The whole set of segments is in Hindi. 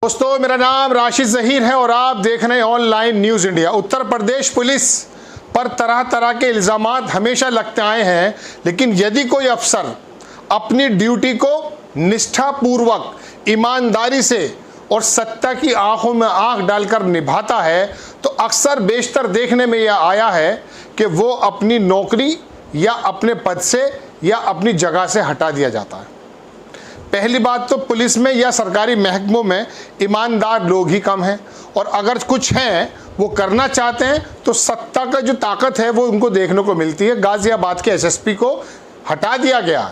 दोस्तों, मेरा नाम राशिद ज़हीर है और आप देख रहे हैं online news India. Uttar Pradesh police पर तरह तरह के इल्ज़ामात हमेशा लगते आए हैं, लेकिन यदि कोई अफसर अपनी ड्यूटी को निष्ठापूर्वक, ईमानदारी से और सत्ता की आंखों में आंख डालकर निभाता है तो अक्सर बेशतर देखने में यह आया है कि वो अपनी नौकरी या अपने पद से या अपनी जगह से हटा दिया जाता है। पहली बात तो पुलिस में या सरकारी महकमों में ईमानदार लोग ही कम हैं, और अगर कुछ हैं वो करना चाहते हैं तो सत्ता का जो ताकत है वो उनको देखने को मिलती है। गाजियाबाद के एसएसपी को हटा दिया गया।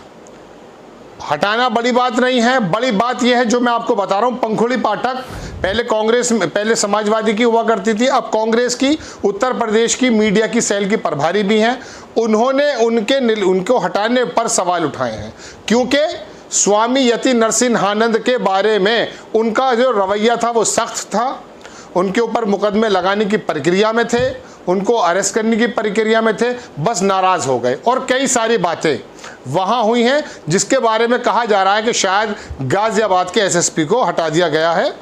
हटाना बड़ी बात नहीं है, बड़ी बात यह है जो मैं आपको बता रहा हूँ। पंखुड़ी पाठक पहले कांग्रेस में, पहले समाजवादी की हुआ करती थी, अब कांग्रेस की उत्तर प्रदेश की मीडिया की सेल की प्रभारी भी हैं। उन्होंने उनको हटाने पर सवाल उठाए हैं, क्योंकि स्वामी यति नरसिंहानंद के बारे में उनका जो रवैया था वो सख्त था। उनके ऊपर मुकदमे लगाने की प्रक्रिया में थे, उनको अरेस्ट करने की प्रक्रिया में थे, बस नाराज हो गए। और कई सारी बातें वहां हुई हैं जिसके बारे में कहा जा रहा है कि शायद गाजियाबाद के एसएसपी को हटा दिया गया है।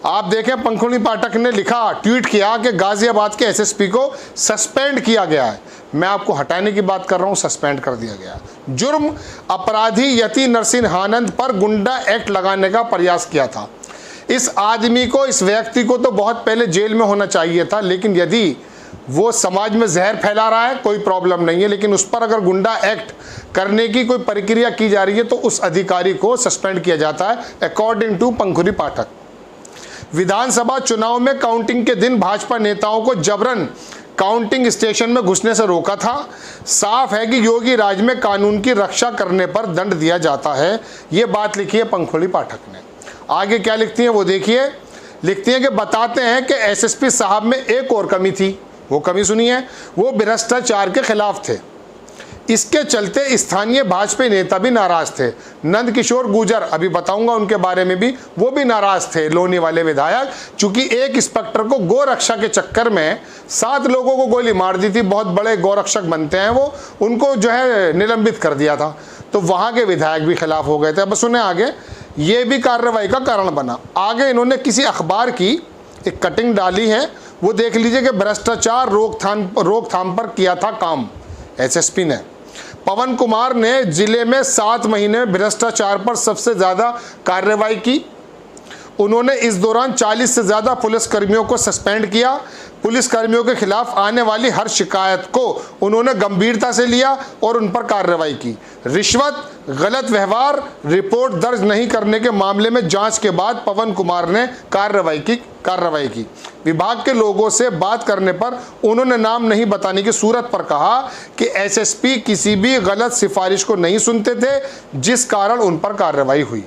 आप देखें, पंखुड़ी पाठक ने लिखा, ट्वीट किया कि गाजियाबाद के एसएसपी को सस्पेंड किया गया है। मैं आपको हटाने की बात कर रहा हूं, सस्पेंड कर दिया गया। जुर्म अपराधी यति नरसिंहानंद पर गुंडा एक्ट लगाने का प्रयास किया था। इस आदमी को, इस व्यक्ति को तो बहुत पहले जेल में होना चाहिए था, लेकिन यदि वो समाज में जहर फैला रहा है कोई प्रॉब्लम नहीं है, लेकिन उस पर अगर गुंडा एक्ट करने की कोई प्रक्रिया की जा रही है तो उस अधिकारी को सस्पेंड किया जाता है, अकॉर्डिंग टू पंखुड़ी पाठक। विधानसभा चुनाव में काउंटिंग के दिन भाजपा नेताओं को जबरन काउंटिंग स्टेशन में घुसने से रोका था। साफ है कि योगी राज में कानून की रक्षा करने पर दंड दिया जाता है। ये बात लिखी है पंखुड़ी पाठक ने। आगे क्या लिखती हैं वो देखिए। लिखती हैं कि बताते हैं कि एसएसपी साहब में एक और कमी थी। वो कमी सुनिए, वो भ्रष्टाचार के खिलाफ थे। इसके चलते स्थानीय भाजपा नेता भी नाराज थे। नंद किशोर गुर्जर, अभी बताऊंगा उनके बारे में भी, वो भी नाराज थे, लोनी वाले विधायक, चूंकि एक इंस्पेक्टर को गोरक्षा के चक्कर में 7 लोगों को गोली मार दी थी। बहुत बड़े गोरक्षक बनते हैं वो, उनको जो है निलंबित कर दिया था, तो वहां के विधायक भी खिलाफ हो गए थे। अब सुने आगे, ये भी कार्रवाई का कारण बना। आगे इन्होंने किसी अखबार की एक कटिंग डाली है, वो देख लीजिए कि भ्रष्टाचार रोकथाम पर किया था काम एसएसपी ने। पवन कुमार ने जिले में 7 महीने में भ्रष्टाचार पर सबसे ज्यादा कार्रवाई की। उन्होंने इस दौरान 40 से ज्यादा पुलिसकर्मियों को सस्पेंड किया। पुलिसकर्मियों के खिलाफ आने वाली हर शिकायत को उन्होंने गंभीरता से लिया और उन पर कार्रवाई की। रिश्वत, गलत व्यवहार, रिपोर्ट दर्ज नहीं करने के मामले में जांच के बाद पवन कुमार ने कार्रवाई की। विभाग के लोगों से बात करने पर उन्होंने नाम नहीं बताने की सूरत पर कहा कि एसएसपी किसी भी गलत सिफारिश को नहीं सुनते थे, जिस कारण उन पर कार्रवाई हुई।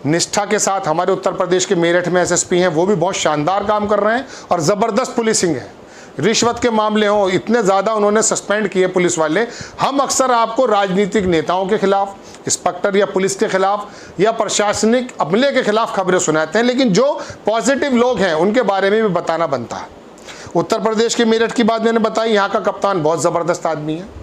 निष्ठा के साथ हमारे उत्तर प्रदेश के मेरठ में एसएसपी हैं, वो भी बहुत शानदार काम कर रहे हैं और ज़बरदस्त पुलिसिंग है। रिश्वत के मामले हों, इतने ज़्यादा उन्होंने सस्पेंड किए पुलिस वाले। हम अक्सर आपको राजनीतिक नेताओं के खिलाफ, इंस्पेक्टर या पुलिस के खिलाफ या प्रशासनिक अमले के खिलाफ खबरें सुनाते हैं, लेकिन जो पॉजिटिव लोग हैं उनके बारे में भी बताना बनता है। उत्तर प्रदेश के मेरठ की बात मैंने बताई, यहाँ का कप्तान बहुत ज़बरदस्त आदमी है।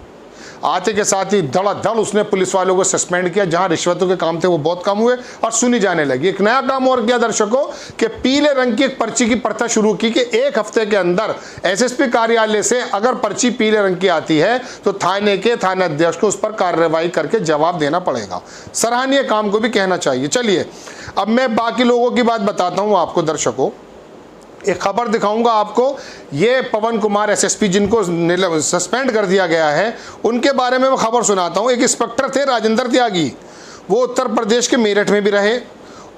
आते के साथ ही धड़ाधड़ उसने पुलिस वालों को सस्पेंड किया। जहां रिश्वतों के काम थे वो बहुत कम हुए और सुनी जाने लगी। एक नया काम और किया दर्शकों कि पीले रंग की एक पर्ची की प्रथा शुरू की कि 1 हफ्ते के अंदर एसएसपी कार्यालय से अगर पर्ची पीले रंग की आती है तो थाने के थानाध्यक्ष को उस पर कार्रवाई करके जवाब देना पड़ेगा। सराहनीय काम को भी कहना चाहिए। चलिए अब मैं बाकी लोगों की बात बताता हूँ आपको दर्शकों। एक खबर दिखाऊंगा आपको। ये पवन कुमार एसएसपी जिनको सस्पेंड कर दिया गया है उनके बारे में मैं खबर सुनाता हूं। एक इंस्पेक्टर थे राजेंद्र त्यागी, वो उत्तर प्रदेश के मेरठ में भी रहे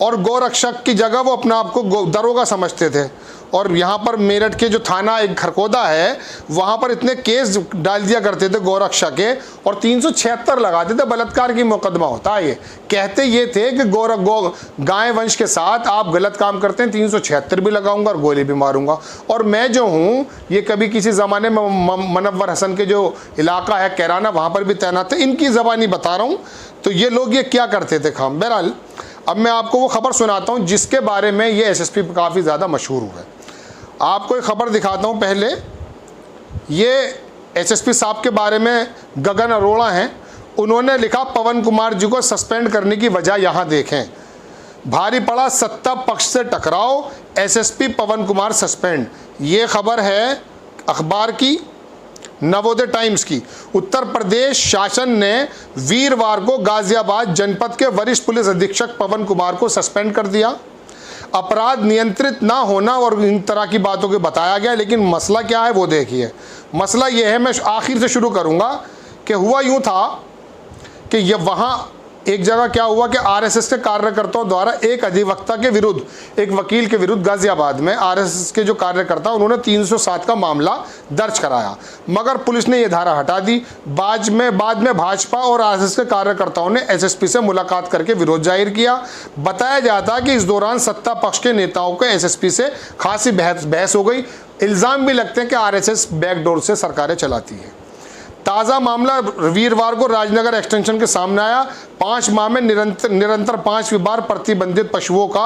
और गौरक्षक की जगह वो अपना आपको दरोगा समझते थे। और यहाँ पर मेरठ के जो थाना एक खरकोदा है वहाँ पर इतने केस डाल दिया करते थे गौरक्षा के, और 376 लगाते थे, बलात्कार की मुकदमा होता है। ये कहते ये थे कि गाय वंश के साथ आप गलत काम करते हैं, 376 भी लगाऊंगा और गोली भी मारूंगा। और मैं जो हूँ ये कभी किसी ज़माने में मनव्वर हसन के जो इलाका है कैराना, वहाँ पर भी तैनात थे। इनकी ज़बानी बता रहा हूँ। तो ये लोग ये क्या करते थे काम। बहरहाल अब मैं आपको वो खबर सुनाता हूँ जिसके बारे में ये एसएसपी काफ़ी ज़्यादा मशहूर हुआ है। आपको एक खबर दिखाता हूं। पहले ये एसएसपी साहब के बारे में गगन अरोड़ा हैं, उन्होंने लिखा पवन कुमार जी को सस्पेंड करने की वजह यहां देखें। भारी पड़ा सत्ता पक्ष से टकराव, एसएसपी पवन कुमार सस्पेंड। ये खबर है अखबार की, नवोदय टाइम्स की। उत्तर प्रदेश शासन ने वीरवार को गाजियाबाद जनपद के वरिष्ठ पुलिस अधीक्षक पवन कुमार को सस्पेंड कर दिया। अपराध नियंत्रित ना होना और इन तरह की बातों को बताया गया, लेकिन मसला क्या है वो देखिए। मसला ये है, मैं आखिर से शुरू करूंगा कि हुआ यूं था कि ये वहाँ एक जगह क्या हुआ कि आरएसएस के कार्यकर्ताओं द्वारा एक अधिवक्ता के विरुद्ध, एक वकील के विरुद्ध गाजियाबाद में आरएसएस के जो कार्यकर्ता उन्होंने 307 का मामला दर्ज कराया, मगर पुलिस ने यह धारा हटा दी। बाद में भाजपा और आरएसएस के कार्यकर्ताओं ने एसएसपी से मुलाकात करके विरोध जाहिर किया। बताया जाता कि इस दौरान सत्ता पक्ष के नेताओं को एसएसपी से खासी बहस हो गई। इल्ज़ाम भी लगते हैं कि आरएसएस बैकडोर से सरकारें चलाती है। ताज़ा मामला वीरवार को राजनगर एक्सटेंशन के सामने आया। 5 माह में निरंतर 5 बार प्रतिबंधित पशुओं का।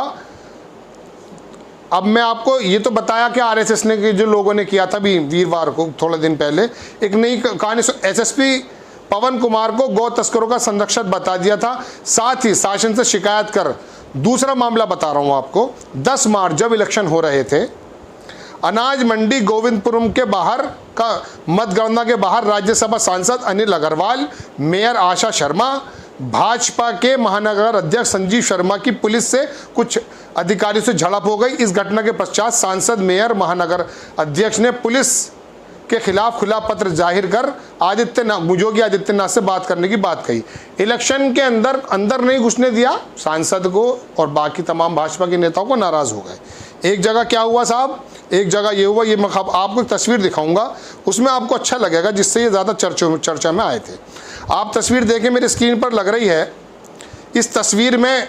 अब मैं आपको ये तो बताया कि आरएसएस ने जो लोगों ने किया था भी वीरवार को थोड़ा दिन पहले, एक नई कहानी। एसएसपी पवन कुमार को गौ तस्करों का संरक्षक बता दिया था, साथ ही शासन से शिकायत कर। दूसरा मामला बता रहा हूँ आपको। 10 मार्च जब इलेक्शन हो रहे थे, अनाज मंडी गोविंदपुरम के बाहर का मतगणना के बाहर राज्यसभा सांसद अनिल अग्रवाल, मेयर आशा शर्मा, भाजपा के महानगर अध्यक्ष संजीव शर्मा की पुलिस से कुछ अधिकारियों से झड़प हो गई। इस घटना के पश्चात सांसद, मेयर, महानगर अध्यक्ष ने पुलिस के खिलाफ खुला पत्र जाहिर कर योगी आदित्यनाथ से बात करने की बात कही। इलेक्शन के अंदर नहीं घुसने दिया सांसद को, और बाकी तमाम भाजपा के नेताओं को नाराज हो गए। एक जगह क्या हुआ साहब, एक जगह ये हुआ, ये मैं आपको एक तस्वीर दिखाऊंगा, उसमें आपको अच्छा लगेगा, जिससे ये ज़्यादा चर्चा में आए थे। आप तस्वीर देखें, मेरी स्क्रीन पर लग रही है। इस तस्वीर में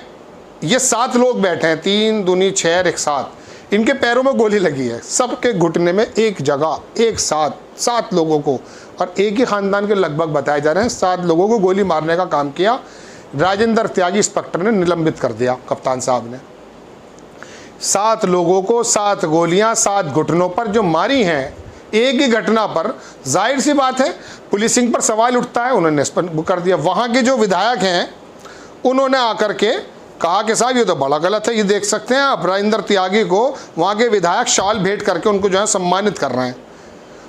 ये 7 लोग बैठे हैं, 3 दूनी 6 एक साथ। इनके पैरों में गोली लगी है, सबके घुटने में एक जगह एक साथ 7 लोगों को, और एक ही खानदान के लगभग बताए जा रहे हैं। 7 लोगों को गोली मारने का काम किया। राजेंद्र त्यागी इंस्पेक्टर ने निलंबित कर दिया, कप्तान साहब ने। 7 लोगों को 7 गोलियां 7 घुटनों पर जो मारी हैं एक ही घटना पर, जाहिर सी बात है पुलिसिंग पर सवाल उठता है। उन्होंने कर दिया। वहाँ के जो विधायक हैं उन्होंने आकर के कहा कि साहब ये तो बड़ा गलत है। ये देख सकते हैं आप, राजेंद्र त्यागी को वहाँ के विधायक शाल भेंट करके उनको जो है सम्मानित कर रहे हैं,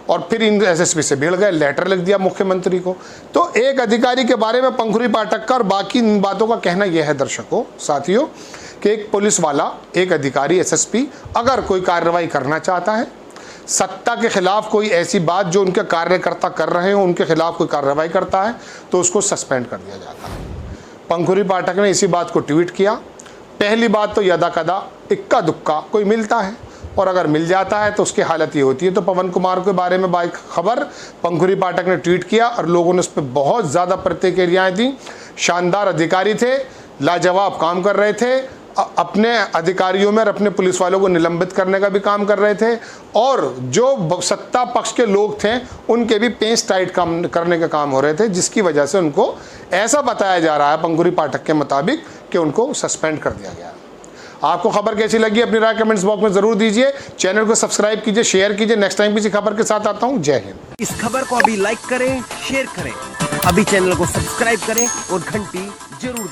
और फिर इन एसएसपी से भिड़ गए, लेटर लिख दिया मुख्यमंत्री को। तो एक अधिकारी के बारे में पंखुरी पाठक का और बाकी इन बातों का कहना यह है, दर्शकों साथियों, कि एक पुलिस वाला, एक अधिकारी, एसएसपी अगर कोई कार्रवाई करना चाहता है, सत्ता के खिलाफ कोई ऐसी बात जो उनके कार्यकर्ता कर रहे हो उनके खिलाफ कोई कार्रवाई करता है, तो उसको सस्पेंड कर दिया जाता है। पंखुरी पाठक ने इसी बात को ट्वीट किया। पहली बात तो यदा कदा इक्का दुक्का कोई मिलता है, और अगर मिल जाता है तो उसकी हालत ये होती है। तो पवन कुमार के बारे में खबर पंखुरी पाठक ने ट्वीट किया और लोगों ने उस पर बहुत ज़्यादा प्रतिक्रियाएं दी। शानदार अधिकारी थे, लाजवाब काम कर रहे थे, अपने अधिकारियों में और अपने पुलिस वालों को निलंबित करने का भी काम कर रहे थे, और जो सत्ता पक्ष के लोग थे उनके भी पेंच टाइट काम करने का काम हो रहे थे, जिसकी वजह से उनको ऐसा बताया जा रहा है पंखुरी पाठक के मुताबिक कि उनको सस्पेंड कर दिया गया। आपको खबर कैसी लगी अपनी राय कमेंट्स बॉक्स में जरूर दीजिए। चैनल को सब्सक्राइब कीजिए, शेयर कीजिए। नेक्स्ट टाइम किसी खबर के साथ आता हूँ। जय हिंद। इस खबर को अभी लाइक करें, शेयर करें, अभी चैनल को सब्सक्राइब करें और घंटी जरूर